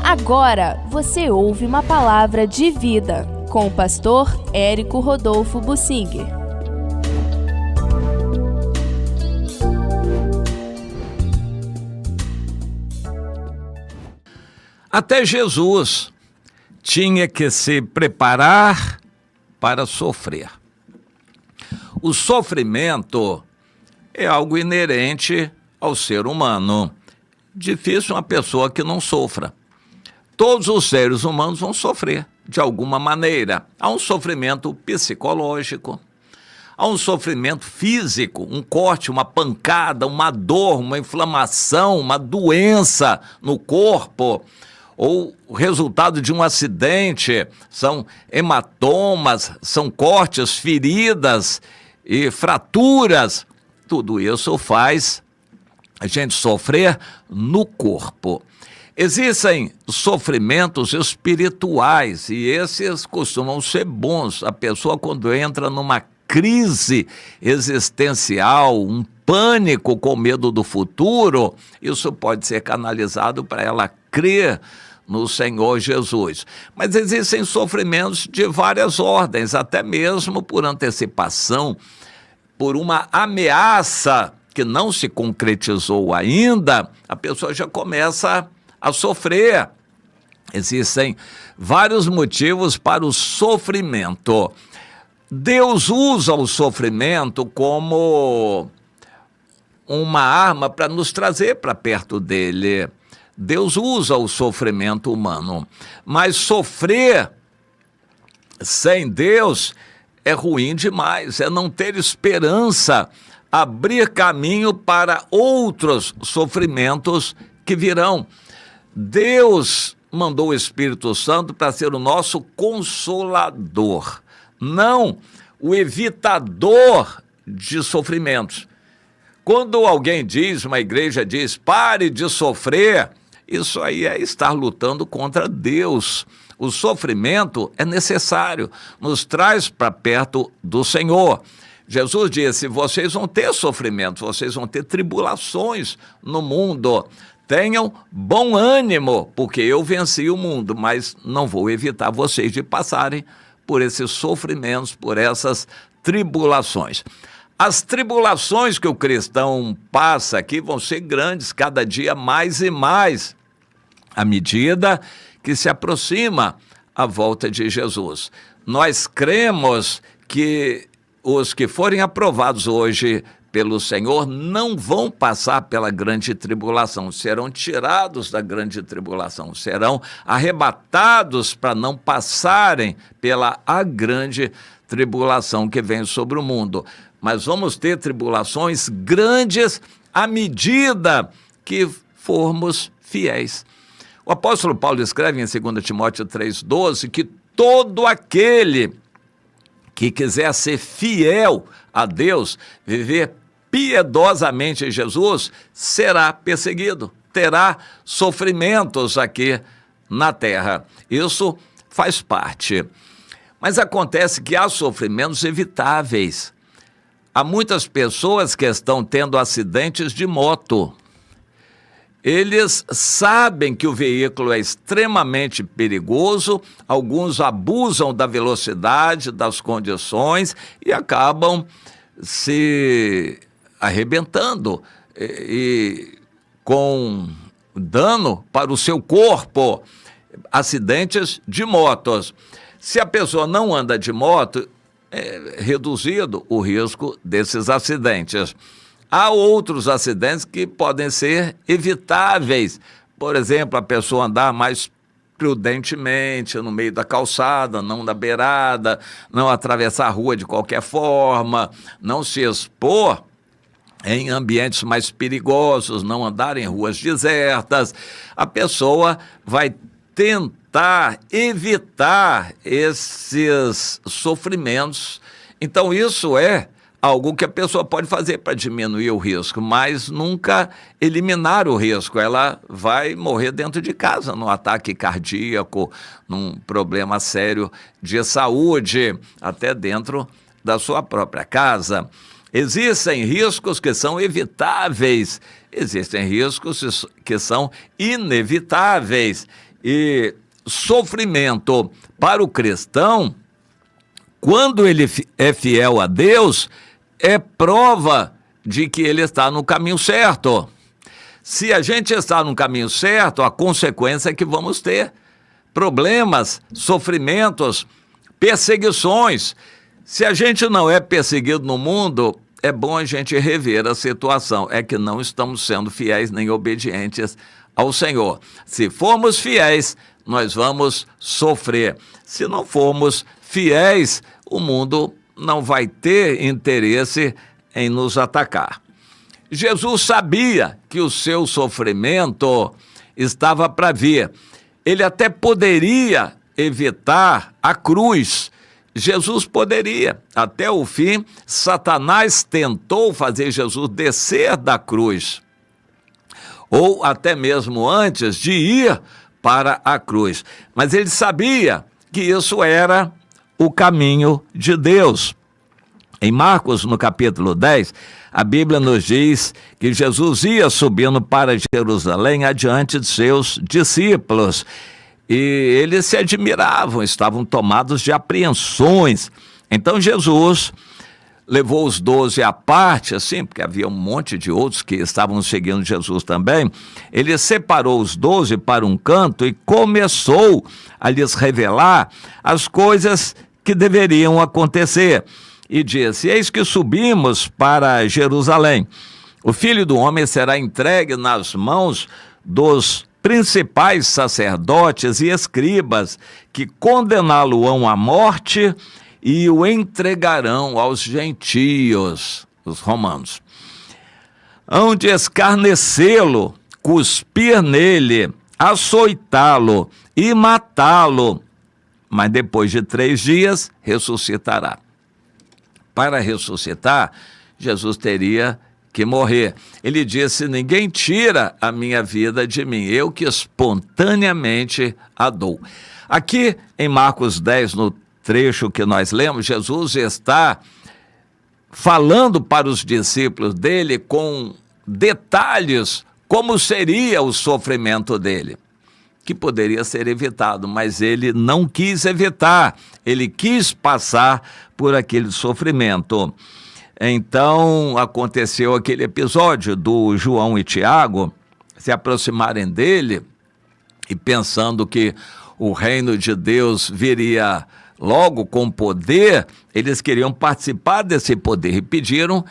Agora você ouve uma palavra de vida com o pastor Érico Rodolfo Bussinger. Até Jesus tinha que se preparar para sofrer. O sofrimento é algo inerente ao ser humano. Difícil uma pessoa que não sofra. Todos os seres humanos vão sofrer de alguma maneira. Há um sofrimento psicológico, há um sofrimento físico, um corte, uma pancada, uma dor, uma inflamação, uma doença no corpo, ou o resultado de um acidente, são hematomas, são cortes, feridas e fraturas. Tudo isso faz a gente sofrer no corpo. Existem sofrimentos espirituais e esses costumam ser bons. A pessoa, quando entra numa crise existencial, um pânico com medo do futuro, isso pode ser canalizado para ela crer no Senhor Jesus. Mas existem sofrimentos de várias ordens, até mesmo por antecipação, por uma ameaça que não se concretizou ainda, a pessoa já começa a sofrer. Existem vários motivos para o sofrimento. Deus usa o sofrimento como uma arma para nos trazer para perto dele. Deus usa o sofrimento humano, mas sofrer sem Deus é ruim demais, é não ter esperança, abrir caminho para outros sofrimentos que virão. Deus mandou o Espírito Santo para ser o nosso consolador, não o evitador de sofrimentos. Quando alguém diz, uma igreja diz, pare de sofrer, isso aí é estar lutando contra Deus. O sofrimento é necessário, nos traz para perto do Senhor. Jesus disse, vocês vão ter sofrimentos, vocês vão ter tribulações no mundo. Tenham bom ânimo, porque eu venci o mundo, mas não vou evitar vocês de passarem por esses sofrimentos, por essas tribulações. As tribulações que o cristão passa aqui vão ser grandes, cada dia mais e mais, à medida que se aproxima a volta de Jesus. Nós cremos que os que forem aprovados hoje pelo Senhor não vão passar pela grande tribulação, serão tirados da grande tribulação, serão arrebatados para não passarem pela a grande tribulação que vem sobre o mundo. Mas vamos ter tribulações grandes à medida que formos fiéis. O apóstolo Paulo escreve em 2 Timóteo 3,12 que todo aquele que quiser ser fiel a Deus, viver piedosamente em Jesus, será perseguido, terá sofrimentos aqui na terra. Isso faz parte. Mas acontece que há sofrimentos evitáveis. Há muitas pessoas que estão tendo acidentes de moto. Eles sabem que o veículo é extremamente perigoso, alguns abusam da velocidade, das condições e acabam se arrebentando e com dano para o seu corpo. Acidentes de motos. Se a pessoa não anda de moto, é reduzido o risco desses acidentes. Há outros acidentes que podem ser evitáveis. Por exemplo, a pessoa andar mais prudentemente no meio da calçada, não na beirada, não atravessar a rua de qualquer forma, não se expor em ambientes mais perigosos, não andar em ruas desertas. A pessoa vai tentar evitar esses sofrimentos. Então, isso é algo que a pessoa pode fazer para diminuir o risco, mas nunca eliminar o risco. Ela vai morrer dentro de casa, num ataque cardíaco, num problema sério de saúde, até dentro da sua própria casa. Existem riscos que são evitáveis, existem riscos que são inevitáveis. E sofrimento para o cristão, quando ele é fiel a Deus, é prova de que ele está no caminho certo. Se a gente está no caminho certo, a consequência é que vamos ter problemas, sofrimentos, perseguições. Se a gente não é perseguido no mundo, é bom a gente rever a situação. É que não estamos sendo fiéis nem obedientes ao Senhor. Se formos fiéis, nós vamos sofrer. Se não formos fiéis, o mundo não vai ter interesse em nos atacar. Jesus sabia que o seu sofrimento estava para vir. Ele até poderia evitar a cruz. Jesus poderia. Até o fim, Satanás tentou fazer Jesus descer da cruz. Ou até mesmo antes de ir para a cruz. Mas ele sabia que isso era o caminho de Deus. Em Marcos, no capítulo 10, a Bíblia nos diz que Jesus ia subindo para Jerusalém adiante de seus discípulos. E eles se admiravam, estavam tomados de apreensões. Então Jesus levou os 12 à parte, assim, porque havia um monte de outros que estavam seguindo Jesus também. Ele separou os 12 para um canto e começou a lhes revelar as coisas que deveriam acontecer. E disse: eis que subimos para Jerusalém. O Filho do Homem será entregue nas mãos dos principais sacerdotes e escribas, que condená-lo-ão à morte e o entregarão aos gentios, os romanos. Hão de escarnecê-lo, cuspir nele, açoitá-lo e matá-lo, mas depois de 3 dias ressuscitará. Para ressuscitar, Jesus teria que morrer. Ele disse: ninguém tira a minha vida de mim, eu que espontaneamente a dou. Aqui em Marcos 10, no trecho que nós lemos, Jesus está falando para os discípulos dele com detalhes como seria o sofrimento dele, que poderia ser evitado, mas ele não quis evitar, ele quis passar por aquele sofrimento. Então aconteceu aquele episódio do João e Tiago se aproximarem dele e pensando que o reino de Deus viria logo com poder, eles queriam participar desse poder e pediram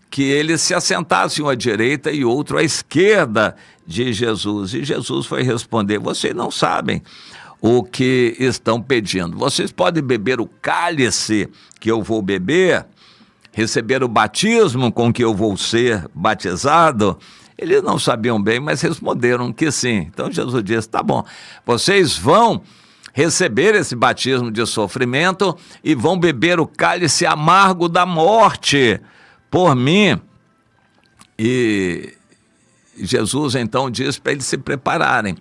que eles se assentassem um à direita e outro à esquerda de Jesus. E Jesus foi responder: vocês não sabem o que estão pedindo. Vocês podem beber o cálice que eu vou beber, receber o batismo com que eu vou ser batizado? Eles não sabiam bem, mas responderam que sim. Então Jesus disse: tá bom, vocês vão receber esse batismo de sofrimento e vão beber o cálice amargo da morte por mim. E Jesus então diz para eles se prepararem.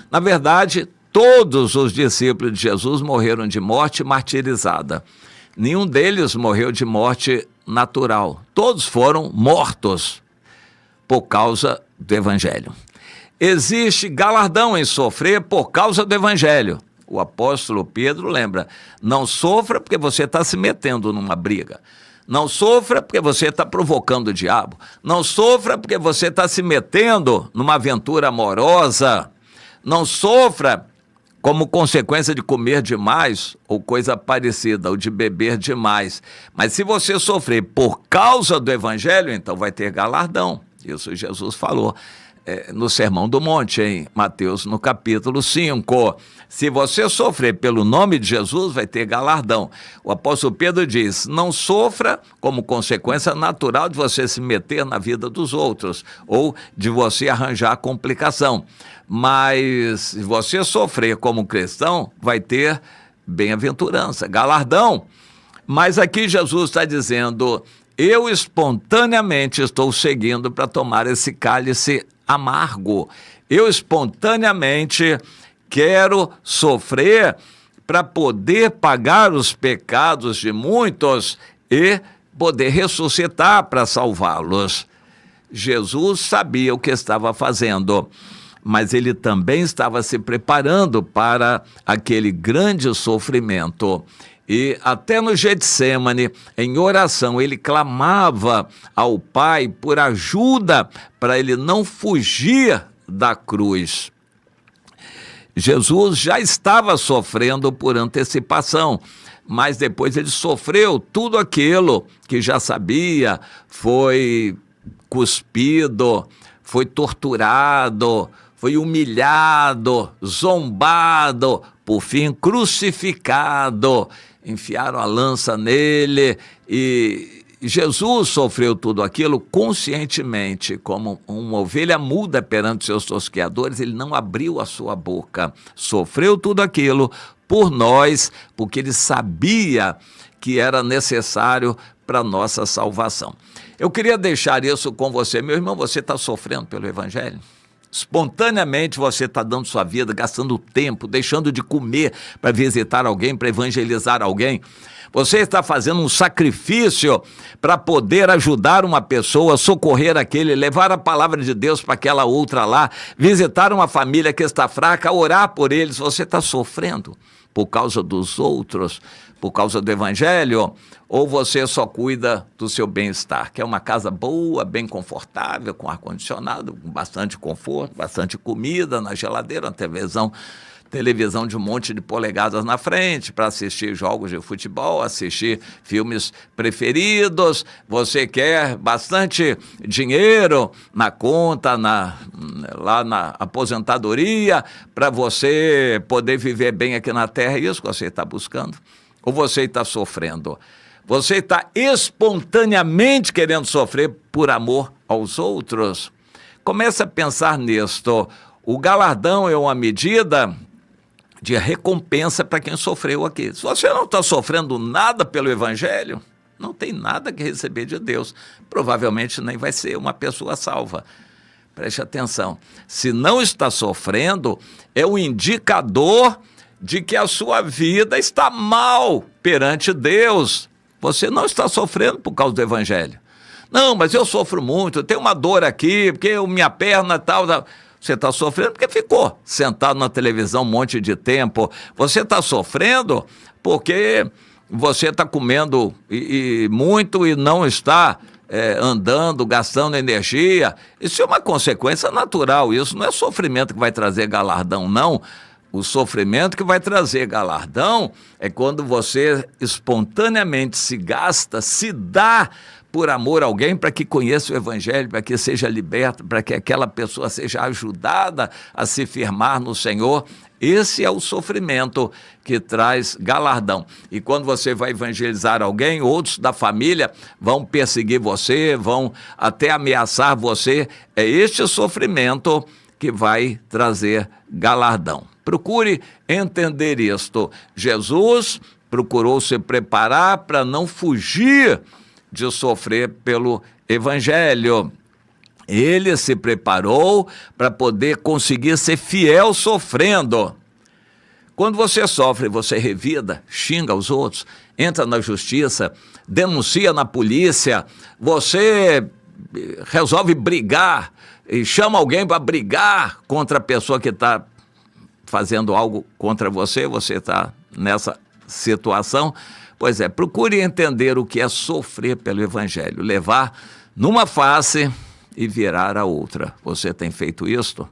Na verdade, todos os discípulos de Jesus morreram de morte martirizada. Nenhum deles morreu de morte natural. Todos foram mortos por causa do Evangelho. Existe galardão em sofrer por causa do Evangelho. O apóstolo Pedro lembra: não sofra porque você está se metendo numa briga. Não sofra porque você está provocando o diabo. Não sofra porque você está se metendo numa aventura amorosa. Não sofra como consequência de comer demais ou coisa parecida, ou de beber demais. Mas se você sofrer por causa do Evangelho, então vai ter galardão. Isso Jesus falou no Sermão do Monte, em Mateus, no capítulo 5. Se você sofrer pelo nome de Jesus, vai ter galardão. O apóstolo Pedro diz: não sofra como consequência natural de você se meter na vida dos outros, ou de você arranjar complicação. Mas se você sofrer como cristão, vai ter bem-aventurança, galardão. Mas aqui Jesus está dizendo: eu espontaneamente estou seguindo para tomar esse cálice amargo. Eu espontaneamente quero sofrer para poder pagar os pecados de muitos e poder ressuscitar para salvá-los. Jesus sabia o que estava fazendo, mas ele também estava se preparando para aquele grande sofrimento. E até no Getsêmani, em oração, ele clamava ao Pai por ajuda para ele não fugir da cruz. Jesus já estava sofrendo por antecipação, mas depois ele sofreu tudo aquilo que já sabia, foi cuspido, foi torturado, foi humilhado, zombado, por fim crucificado. Enfiaram a lança nele e Jesus sofreu tudo aquilo conscientemente, como uma ovelha muda perante seus tosqueadores, ele não abriu a sua boca. Sofreu tudo aquilo por nós, porque ele sabia que era necessário para a nossa salvação. Eu queria deixar isso com você. Meu irmão, você está sofrendo pelo Evangelho? Espontaneamente você está dando sua vida, gastando tempo, deixando de comer para visitar alguém, para evangelizar alguém. Você está fazendo um sacrifício para poder ajudar uma pessoa, socorrer aquele, levar a palavra de Deus para aquela outra lá, visitar uma família que está fraca, orar por eles. Você está sofrendo por causa dos outros, por causa do Evangelho, ou você só cuida do seu bem-estar, que é uma casa boa, bem confortável, com ar-condicionado, com bastante conforto, bastante comida na geladeira, uma televisão de um monte de polegadas na frente para assistir jogos de futebol, assistir filmes preferidos. Você quer bastante dinheiro na conta, lá na aposentadoria, para você poder viver bem aqui na terra. É isso que você está buscando? Ou você está sofrendo? Você está espontaneamente querendo sofrer por amor aos outros? Comece a pensar nisto. O galardão é uma medida de recompensa para quem sofreu aqui. Se você não está sofrendo nada pelo Evangelho, não tem nada que receber de Deus. Provavelmente nem vai ser uma pessoa salva. Preste atenção. Se não está sofrendo, é um indicador de que a sua vida está mal perante Deus. Você não está sofrendo por causa do Evangelho. Não, mas eu sofro muito, eu tenho uma dor aqui, porque minha perna tal. Você está sofrendo porque ficou sentado na televisão um monte de tempo. Você está sofrendo porque você está comendo muito e não está andando, gastando energia. Isso é uma consequência natural. Isso não é sofrimento que vai trazer galardão, não. O sofrimento que vai trazer galardão é quando você espontaneamente se gasta, se dá por amor a alguém para que conheça o Evangelho, para que seja liberto, para que aquela pessoa seja ajudada a se firmar no Senhor. Esse é o sofrimento que traz galardão. E quando você vai evangelizar alguém, outros da família vão perseguir você, vão até ameaçar você. É este sofrimento que vai trazer galardão. Procure entender isto. Jesus procurou se preparar para não fugir de sofrer pelo Evangelho. Ele se preparou para poder conseguir ser fiel sofrendo. Quando você sofre, você revida, xinga os outros, entra na justiça, denuncia na polícia, você resolve brigar e chama alguém para brigar contra a pessoa que está fazendo algo contra você, você está nessa situação. Pois é, procure entender o que é sofrer pelo Evangelho, levar numa face e virar a outra. Você tem feito isto?